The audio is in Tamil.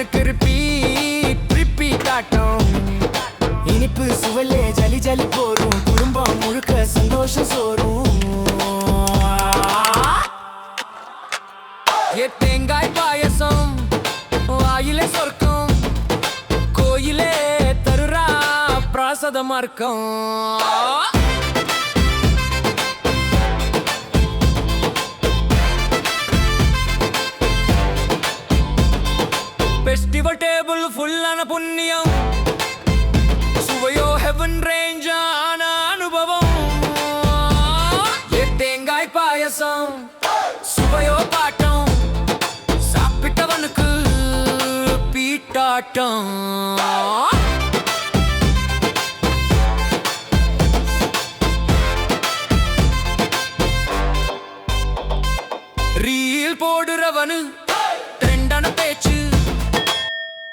அவனுக்கு ரிப்பீட் ஆட்டம். இனிப்பு சுவலே ஜலி ஜலி போரும், குடும்பம் முழுக்க சந்தோஷம் சோறும். தேங்காய் பாயசம் வாயிலே சொர்க்கம், கோயிலே தருரா பிரசாதமா இருக்கும். ஃபெஸ்டிவல் டேபிள் ஃபுல்லான புண்ணியம், சுவையோ ஹெவன் ரேஞ்ச் ஆன அனுபவம். தேங்காய் பாயசம் சுவையோ பாட்டம், சாப்பிட்டவனுக்கு பீட்டாட்டம். ரீல் போடுறவனு